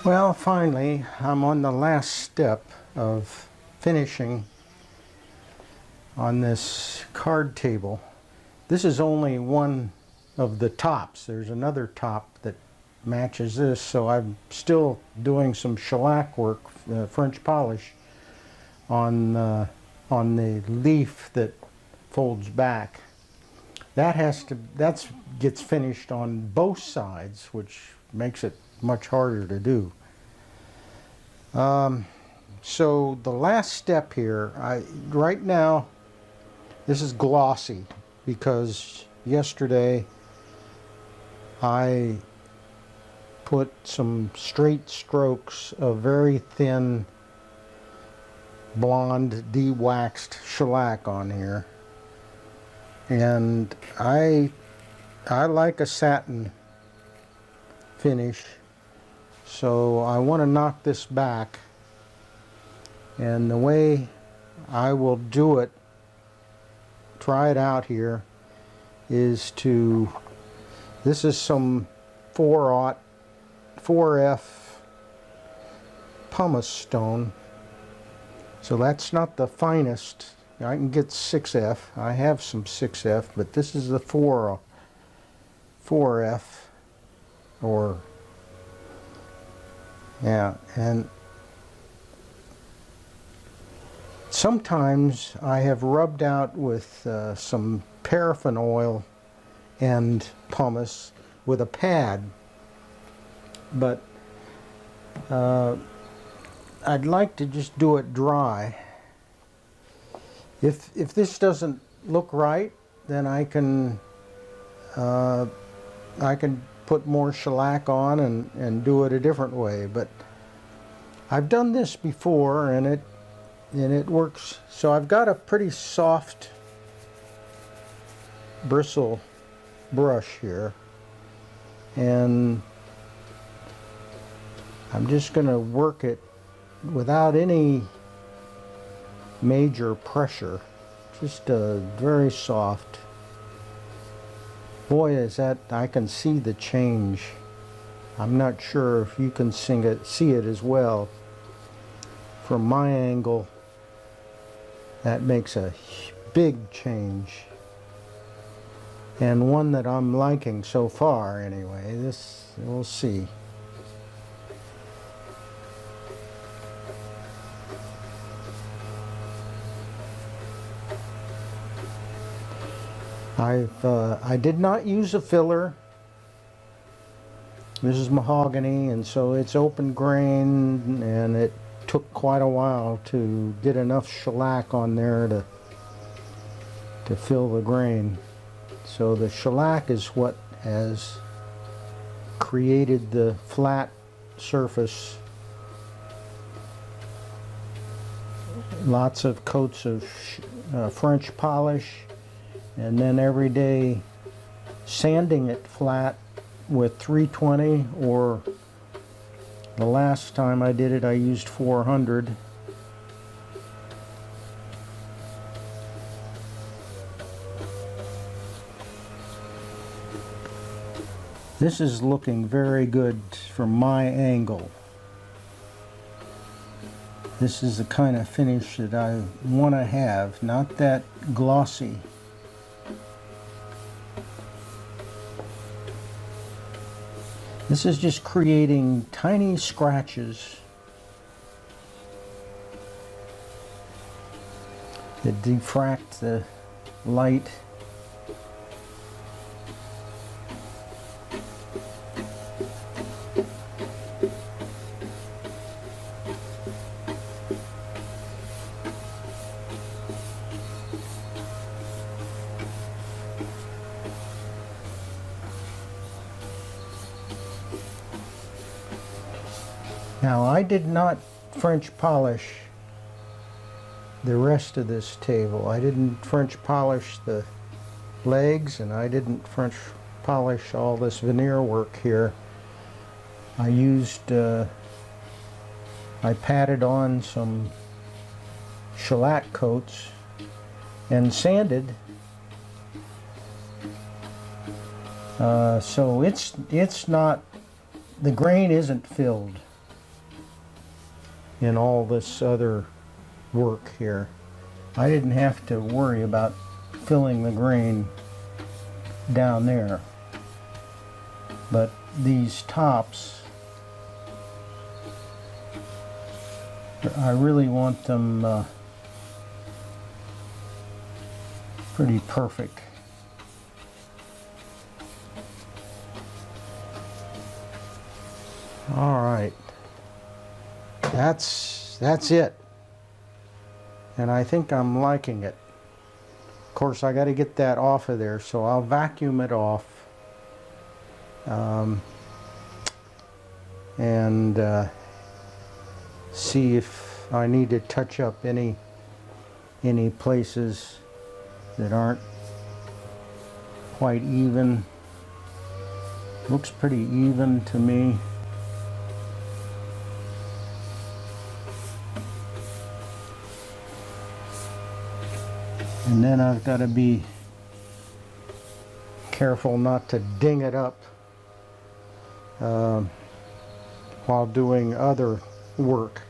Well, finally, I'm on the last step of finishing on this card table. This is only one of the tops. There's another top that matches this, so I'm still doing some shellac work, French polish, on the leaf that folds back. That gets finished on both sides, which makes it much harder to do. So the last step here, right now, this is glossy because yesterday I put some straight strokes of very thin blonde de-waxed shellac on here, and I like a satin finish, so I want to knock this back, and the way I will do it, try it out here, is this is some 4F pumice stone, so that's not the finest. I can get 6F. I have some 6F, but this is the 4F, or yeah. And sometimes I have rubbed out with some paraffin oil and pumice with a pad, but I'd like to just do it dry. If this doesn't look right, then I can put more shellac on and do it a different way. But I've done this before, and it works. So I've got a pretty soft bristle brush here, and I'm just going to work it without any major pressure, just very soft. Boy, is that, I can see the change. I'm not sure if you can see it as well. From my angle, that makes a big change, and one that I'm liking so far anyway. This, we'll see. I did not use a filler. This is mahogany, and so it's open grain, and it took quite a while to get enough shellac on there to fill the grain. So the shellac is what has created the flat surface. Lots of coats of French polish, and then every day sanding it flat with 320, or the last time I did it I used 400. This is looking very good from my angle. This is the kind of finish that I want to have, not that glossy. This is just creating tiny scratches that diffract the light. Now, I did not French polish the rest of this table. I didn't French polish the legs, and I didn't French polish all this veneer work here. I used, I patted on some shellac coats and sanded. So it's not, the grain isn't filled. in all this other work here. I didn't have to worry about filling the grain down there, but these tops, I really want them pretty perfect. All right, that's it, and I think I'm liking it. Of course, I got to get that off of there, so I'll vacuum it off, and see if I need to touch up any places that aren't quite even. Looks pretty even to me. And then I've got to be careful not to ding it up while doing other work.